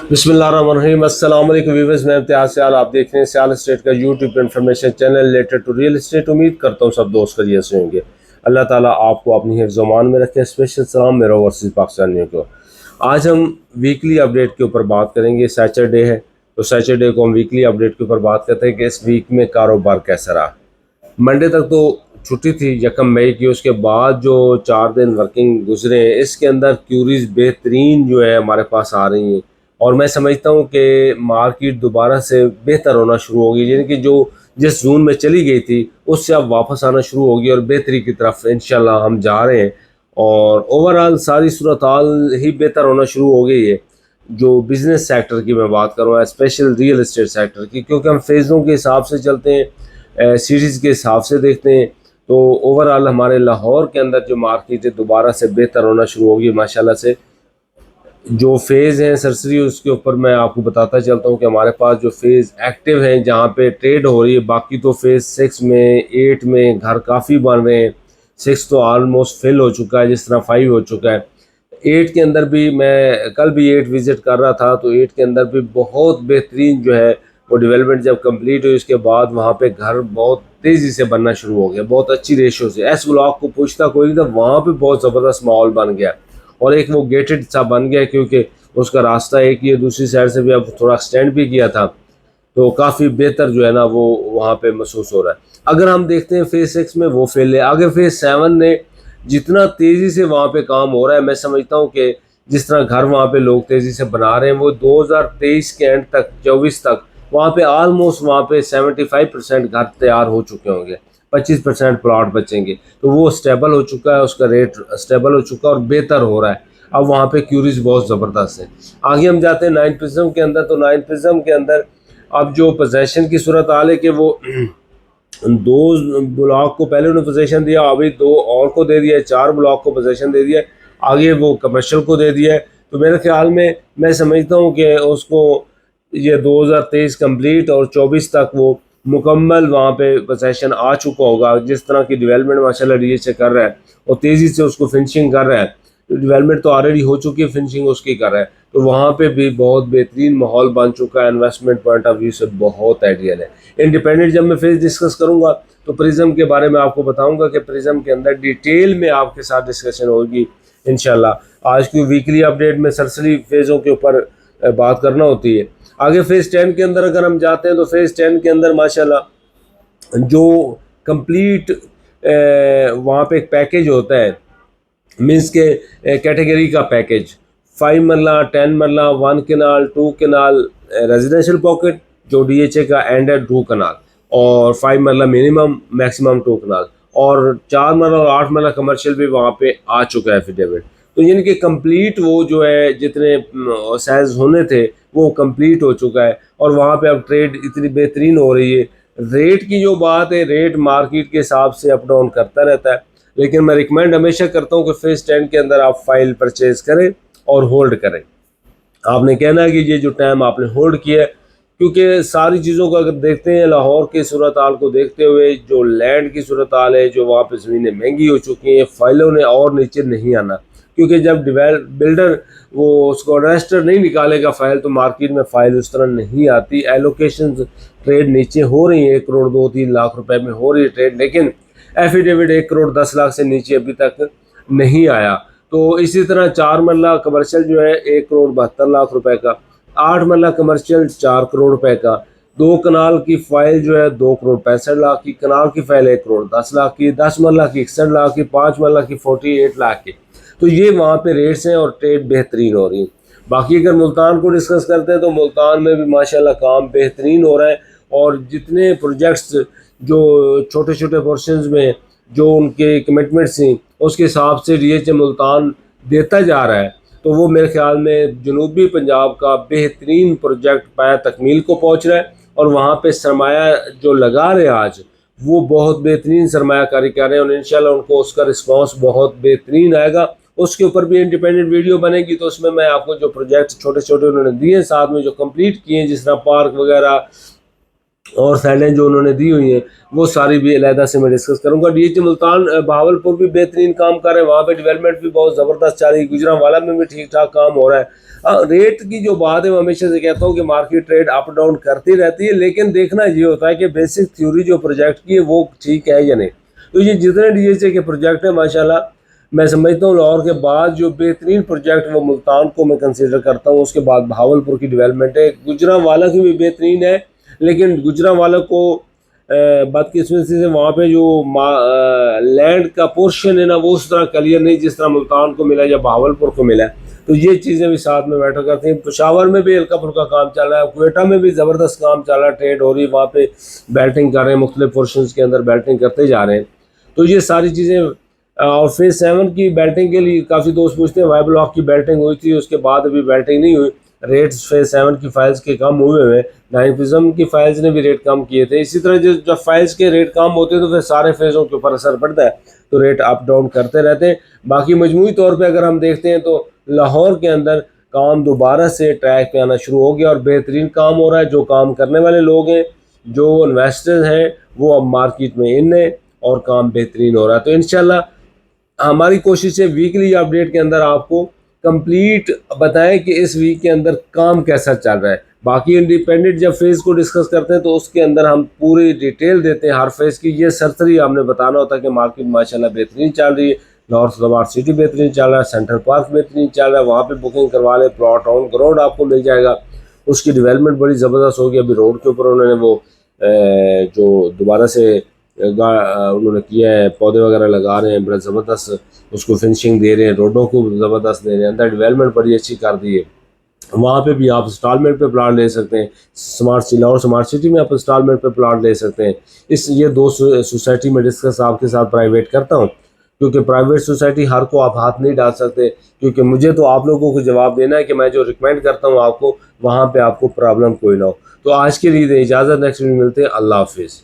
बिस्मिल्लाहिर्रहमानिर्रहीम। अस्सलाम वालेकुम व्यूअर्स, मैं इम्तियाज़ सियाल, आप देख रहे हैं सियाल स्टेट का YouTube information channel related to real estate. उम्मीद करता हूँ सब दोस्त खैरियत से होंगे। अल्लाह ताला आपको अपनी हिफ्ज़-ओ-मान में रखें। स्पेशल सलाम मेरा ओवरसीज़ पाकिस्तानियों को। आज हम वीकली अपडेट के ऊपर बात करेंगे। सैटरडे है तो सैटरडे को हम वीकली अपडेट के ऊपर बात करते हैं कि इस वीक में कारोबार कैसा रहा। मंडे तक तो छुट्टी थी 1 मई की, उसके बाद जो 4 दिन वर्किंग गुजरे हैं इसके अंदर क्यूरीज बेहतरीन जो है हमारे पास आ रही हैं और मैं समझता हूँ कि मार्केट दोबारा से बेहतर होना शुरू होगी, यानी कि जो जिस जोन में चली गई थी उससे अब वापस आना शुरू होगी और बेहतरी की तरफ इंशाल्लाह हम जा रहे हैं। और ओवरऑल सारी सूरत हाल ही बेहतर होना शुरू हो गई है। जो बिज़नेस सेक्टर की मैं बात करूँ, स्पेशल रियल एस्टेट सेक्टर की, क्योंकि हम फेज़ों के हिसाब से चलते हैं, सीरीज़ के हिसाब से देखते हैं, तो ओवरऑल हमारे लाहौर के अंदर जो मार्केट है दोबारा से बेहतर होना शुरू होगी माशाल्लाह से। जो फेज़ हैं सरसरी उसके ऊपर मैं आपको बताता चलता हूँ कि हमारे पास जो फेज़ एक्टिव हैं जहाँ पे ट्रेड हो रही है, बाकी तो फेज़ 6 में 8 में घर काफ़ी बन रहे हैं। 6 तो ऑलमोस्ट फिल हो चुका है, जिस तरह 5 हो चुका है। 8 के अंदर भी मैं कल भी 8 विज़िट कर रहा था, तो 8 के अंदर भी बहुत बेहतरीन जो है वो डेवलपमेंट जब कंप्लीट हुई उसके बाद वहाँ पे घर बहुत तेज़ी से बनना शुरू हो गया, बहुत अच्छी रेशो से। एस ब्लॉक को पूछता कोई नहीं था, वहाँ पे बहुत ज़बरदस्त माहौल बन गया और एक वो गेटेड सा बन गया क्योंकि उसका रास्ता एक ही है, दूसरी साइड से भी अब थोड़ा एक्सटेंड भी किया था, तो काफ़ी बेहतर जो है ना वो वहाँ पे महसूस हो रहा है। अगर हम देखते हैं फेज़ 6 में वो फेल है, आगे फेज़ 7 ने जितना तेज़ी से वहाँ पे काम हो रहा है, मैं समझता हूँ कि जिस तरह घर वहाँ पे लोग तेज़ी से बना रहे हैं, वो 2023 के एंड तक 24 तक वहाँ पे ऑलमोस्ट वहाँ पे 75% घर तैयार हो चुके होंगे, 25% प्लॉट बचेंगे, तो वो स्टेबल हो चुका है, उसका रेट स्टेबल हो चुका है और बेहतर हो रहा है। अब वहाँ पे क्यूरीज बहुत ज़बरदस्त है। आगे हम जाते हैं 9 प्रिज्म के अंदर, तो 9 प्रिज्म के अंदर अब जो पोजेशन की सूरत हाल है कि वो 2 ब्लॉक को पहले उन्होंने पोजेशन दिया, अभी 2 और को दे दिया है, 4 ब्लॉक को पोजेशन दे दिया है, आगे वो कमर्शियल को दे दिया है। तो मेरे ख्याल में मैं समझता हूँ कि उसको ये 2023 कंप्लीट और 24 तक वो मुकम्मल वहाँ पे पोजेशन आ चुका होगा। जिस तरह की डेवलपमेंट माशाल्लाह डीएचए कर रहा है और तेज़ी से उसको फिनिशिंग कर रहा है, डेवलपमेंट तो ऑलरेडी हो चुकी है, फिनिशिंग उसकी कर रहा है, तो वहाँ पे भी बहुत बेहतरीन माहौल बन चुका है। इन्वेस्टमेंट पॉइंट ऑफ व्यू से बहुत आइडियल है। इंडिपेंडेंट जब मैं फेज डिस्कस करूँगा तो प्रिज्म के बारे में आपको बताऊँगा कि प्रिज्म के अंदर डिटेल में आपके साथ डिस्कशन होगी इंशाल्लाह। आज की वीकली अपडेट में सरसरी फेज़ों के ऊपर बात करना होती है। आगे फेज़ 10 के अंदर अगर हम जाते हैं तो फेज़ 10 के अंदर माशाल्लाह जो कंप्लीट वहाँ पे एक पैकेज होता है, मीन्स के कैटेगरी का पैकेज, 5 मरला, 10 मरला, 1 कनाल, 2 कनाल रेजिडेंशियल पॉकेट जो डीएचए का एंड है 2 कनाल, और 5 मरला मिनिमम मैक्सिमम 2 कनाल, और 4 मरला और 8 मरला कमर्शियल भी वहाँ पे आ चुका है एफिडेविट। तो यानी कि कंप्लीट वो जो है जितने साइज होने थे वो कंप्लीट हो चुका है और वहाँ पे अब ट्रेड इतनी बेहतरीन हो रही है। रेट की जो बात है, रेट मार्केट के हिसाब से अप डाउन करता रहता है, लेकिन मैं रिकमेंड हमेशा करता हूँ कि फेज़ 10 के अंदर आप फाइल परचेज करें और होल्ड करें। आपने कहना है कि ये जो टाइम आपने होल्ड किया है, क्योंकि सारी चीज़ों को अगर देखते हैं लाहौर की सूरत हाल को देखते हुए, जो लैंड की सूरत हाल है, जो वहाँ पे ज़मीनें महंगी हो चुकी हैं, फाइलों ने और नीचे नहीं आना, क्योंकि जब बिल्डर वो उसको रजिस्टर नहीं निकालेगा फाइल, तो मार्केट में फ़ाइल उस तरह नहीं आती। एलोकेशन ट्रेड नीचे हो रही है, 1 करोड़ 2-3 लाख रुपए में हो रही है ट्रेड, लेकिन एफिडेविट 1 करोड़ 10 लाख से नीचे अभी तक नहीं आया। तो इसी तरह 4 मरला कमर्शियल जो है 1 करोड़ 72 लाख रुपए का, 8 मरला कमर्शियल 4 करोड़ रुपए का, 2 कनाल की फाइल जो है 2 करोड़ 65 लाख की, कनाल की फाइल 1 करोड़ 10 लाख की, 10 मरला की 61 लाख की, 5 मरला की 48 लाख की। तो ये वहाँ पे रेट्स हैं और ट्रेड बेहतरीन हो रही है। बाकी अगर मुल्तान को डिस्कस करते हैं तो मुल्तान में भी माशाल्लाह काम बेहतरीन हो रहा है और जितने प्रोजेक्ट्स जो छोटे छोटे पोर्शंस में जो उनके कमिटमेंट्स थी उसके हिसाब से डीएचए मुल्तान देता जा रहा है, तो वो मेरे ख्याल में जनूबी पंजाब का बेहतरीन प्रोजेक्ट पाया तकमील को पहुँच रहा है और वहाँ पे सरमाया जो लगा रहे हैं आज वो बहुत बेहतरीन सरमायाकारी कर रहे हैं और इंशाल्लाह उनको उसका रिस्पांस बहुत बेहतरीन आएगा। उसके ऊपर भी इंडिपेंडेंट वीडियो बनेगी, तो उसमें मैं आपको जो प्रोजेक्ट छोटे छोटे उन्होंने दिए साथ में जो कंप्लीट किए हैं, जिस तरह पार्क वगैरह और साइडें जो उन्होंने दी हुई हैं वो सारी भी अलहदा से मैं डिस्कस करूँगा। डीएच मुल्तान बहावलपुर भी बेहतरीन काम कर रहे हैं, वहाँ पे डेवलपमेंट भी बहुत ज़बरदस्त चल रही है। गुजरांवाला में भी ठीक ठाक काम हो रहा है। रेट की जो बात है मैं हमेशा से कहता हूँ कि मार्केट रेट अप डाउन करती रहती है, लेकिन देखना ये होता है कि बेसिक थ्योरी जो प्रोजेक्ट की है वो ठीक है या नहीं। तो ये जितने डीएचए के प्रोजेक्ट हैं माशाल्लाह मैं समझता हूँ लाहौर के बाद जो बेहतरीन प्रोजेक्ट वो मुल्तान को मैं कंसीडर करता हूँ। उसके बाद बहावलपुर की डेवलपमेंट है, गुजरांवाला की भी बेहतरीन है, लेकिन गुजरांवाला को बदकिस्मती से वहाँ पे जो लैंड का पोर्शन है ना वो उस तरह क्लियर नहीं जिस तरह मुल्तान को मिला या बहावलपुर को मिला है। तो ये चीज़ें भी साथ में मैटर करती हैं। पेशावर में भी हल्का फुल्का काम चल रहा है, क्वेटा में भी ज़बरदस्त काम चल रहा है, ट्रेड हो रही है, वहाँ पे बेल्टिंग कर रहे हैं, मुख्तलिफ पोर्शन के अंदर बेल्टिंग करते जा रहे हैं। तो ये सारी चीज़ें और फेज़ 7 की बेल्टिंग के लिए काफ़ी दोस्त पूछते हैं, वाई ब्लॉक की बेल्टिंग हुई थी, उसके बाद अभी बेल्टिंग नहीं हुई। रेट्स फेज़ 7 की फाइल्स के कम हुए हुए हैं, नाइफिज्म की फाइल्स ने भी रेट कम किए थे। इसी तरह जब फाइल्स के रेट कम होते हैं तो फिर सारे फेज़ों के ऊपर असर पड़ता है, तो रेट अप डाउन करते रहते हैं। बाकी मजमूई तौर पर अगर हम देखते हैं तो लाहौर के अंदर काम दोबारा से ट्रैक पे आना शुरू हो गया और बेहतरीन काम हो रहा है। जो काम करने वाले लोग हैं, जो इन्वेस्टर्स हैं, वो अब मार्केट में इन है और काम बेहतरीन हो रहा है। तो इंशाल्लाह हमारी कोशिश है वीकली अपडेट के अंदर आपको कंप्लीट बताएं कि इस वीक के अंदर काम कैसा चल रहा है। बाकी इंडिपेंडेंट जब फेज़ को डिस्कस करते हैं तो उसके अंदर हम पूरी डिटेल देते हैं हर फेज़ की। ये सरसरी हमने बताना होता है कि मार्केट माशाल्लाह बेहतरीन चल रही है, नॉर्थ स्मार्ट सिटी बेहतरीन चल रहा है, सेंट्रल पार्क बेहतरीन चल रहा है, वहाँ पे बुकिंग करवा लें, प्लॉट ऑन ग्राउंड आपको मिल जाएगा। उसकी डेवलपमेंट बड़ी ज़बरदस्त होगी। अभी रोड के ऊपर उन्होंने वो जो दोबारा से उन्होंने किया है, पौधे वगैरह लगा रहे हैं, बड़ा ज़बरदस्त उसको फिनिशिंग दे रहे हैं, रोडों को ज़बरदस्त दे रहे हैं, अंदर डेवलपमेंट बड़ी अच्छी कर दी है। वहाँ पे भी आप इंस्टॉलमेंट पे प्लाट ले सकते हैं। स्मार्ट सिटी और स्मार्ट सिटी में आप इंस्टॉलमेंट पे प्लाट ले सकते हैं। ये दो सोसाइटी में डिस्कस आपके साथ प्राइवेट करता हूँ, क्योंकि प्राइवेट सोसाइटी हर को आप हाथ नहीं डाल सकते, क्योंकि मुझे तो आप लोगों को जवाब देना है कि मैं जो रिकमेंड करता हूँ आपको, वहाँ पे आपको प्रॉब्लम कोई ना हो। तो आज के लिए इजाज़त, नेक्स्ट वीडियो मिलते हैं। अल्लाह हाफिज़।